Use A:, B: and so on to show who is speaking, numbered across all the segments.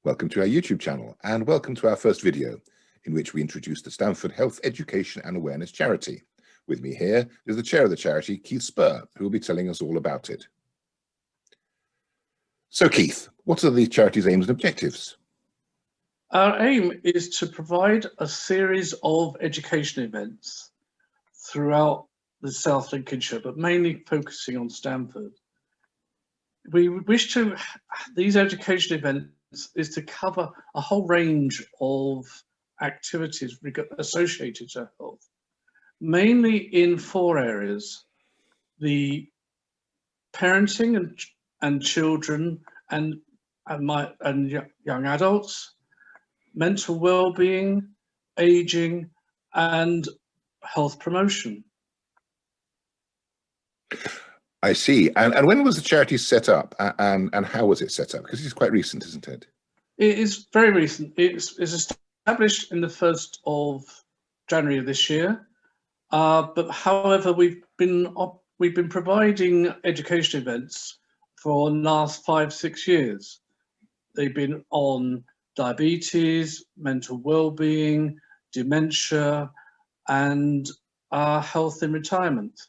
A: Welcome to our YouTube channel and welcome to our first video in which we introduce the Stamford Health Education and Awareness Charity. With me here is the chair of the charity, Keith Spur, who will be telling us all about it. So Keith, what are the charity's aims and objectives?
B: Our aim is to provide a series of education events throughout the South Lincolnshire, but mainly focusing on Stamford. We wish to, these education events is to cover a whole range of activities associated to health, mainly in four areas: the parenting and children and young adults, mental well-being, aging, and health promotion.
A: I see. And when was the charity set up and how was it set up? Because it's quite recent, isn't it?
B: It is very recent. It's established in the 1st of January of this year. But however, we've been providing education events for the last 5-6 years. They've been on diabetes, mental well-being, dementia, and health in retirement.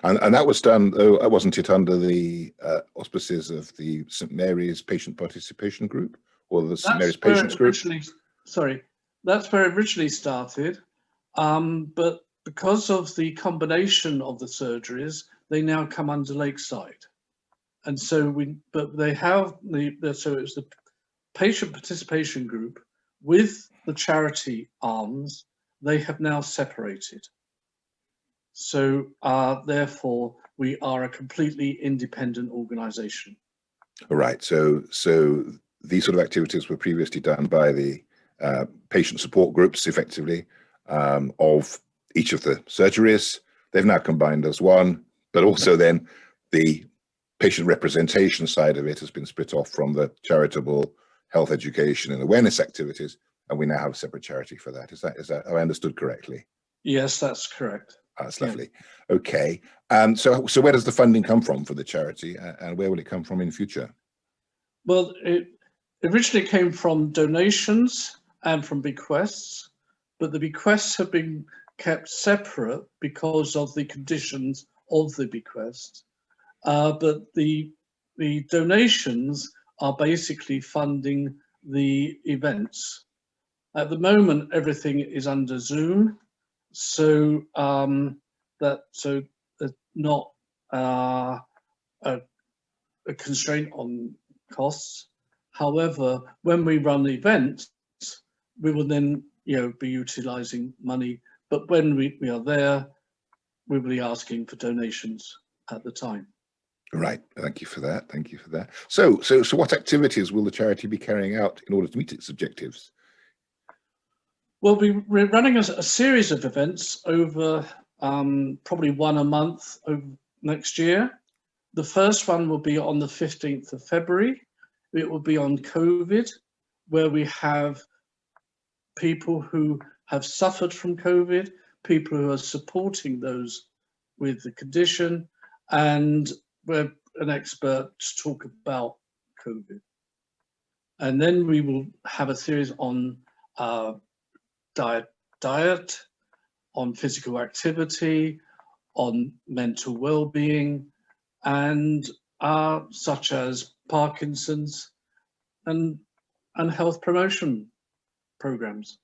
A: And that was done, wasn't it under the auspices of the St Mary's Patient Participation Group or the St Mary's Patients Group?
B: Sorry, that's where it originally started. But because of the combination of the surgeries, they now come under Lakeside. And so so it's the Patient Participation Group with the charity arms, they have now separated. So therefore, we are a completely independent organisation.
A: All right. So these sort of activities were previously done by the patient support groups, effectively, of each of the surgeries. They've now combined as one, but also then the patient representation side of it has been split off from the charitable health education and awareness activities, and we now have a separate charity for that. Is that have I understood correctly?
B: Yes, that's correct.
A: That's lovely. Yeah. Okay. So where does the funding come from for the charity, and where will it come from in future?
B: Well, it originally came from donations and from bequests, but the bequests have been kept separate because of the conditions of the bequest. But the donations are basically funding the events. At the moment, everything is under Zoom, so there's not a constraint on costs. However, when we run events, we will then be utilising money. But when we are there, we will be asking for donations at the time.
A: Right. Thank you for that. Thank you for that. So what activities will the charity be carrying out in order to meet its objectives?
B: Well, we're running a series of events over probably one a month over next year. The first one will be on the 15th of February. It will be on COVID, where we have people who have suffered from COVID, people who are supporting those with the condition, and we're an expert to talk about COVID. And then we will have a series on diet, on physical activity, on mental well-being, and such as Parkinson's and health promotion programs.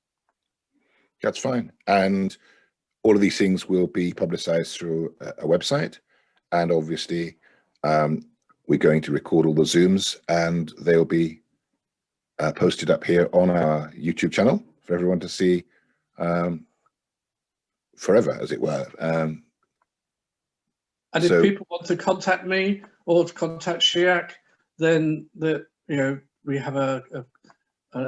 A: That's fine. And all of these things will be publicized through a website, and obviously we're going to record all the Zooms and they'll be posted up here on our YouTube channel for everyone to see forever, as it were.
B: And if people want to contact me or to contact SHEAC, then we have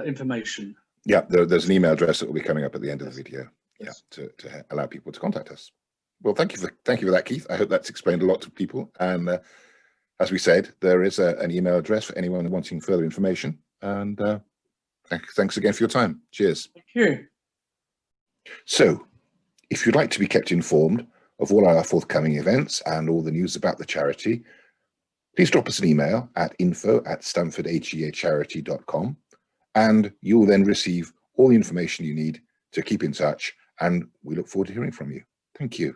B: information.
A: Yeah, there's an email address that will be coming up at the end of the video. Yes. Yeah, to allow people to contact us. Well, thank you for that, Keith. I hope that's explained a lot to people. And as we said, there is an email address for anyone wanting further information. And thanks again for your time. Cheers.
B: Thank you.
A: So, if you'd like to be kept informed of all our forthcoming events and all the news about the charity, please drop us an email at info@stanfordhecharity.com, and you'll then receive all the information you need to keep in touch, and we look forward to hearing from you. Thank you.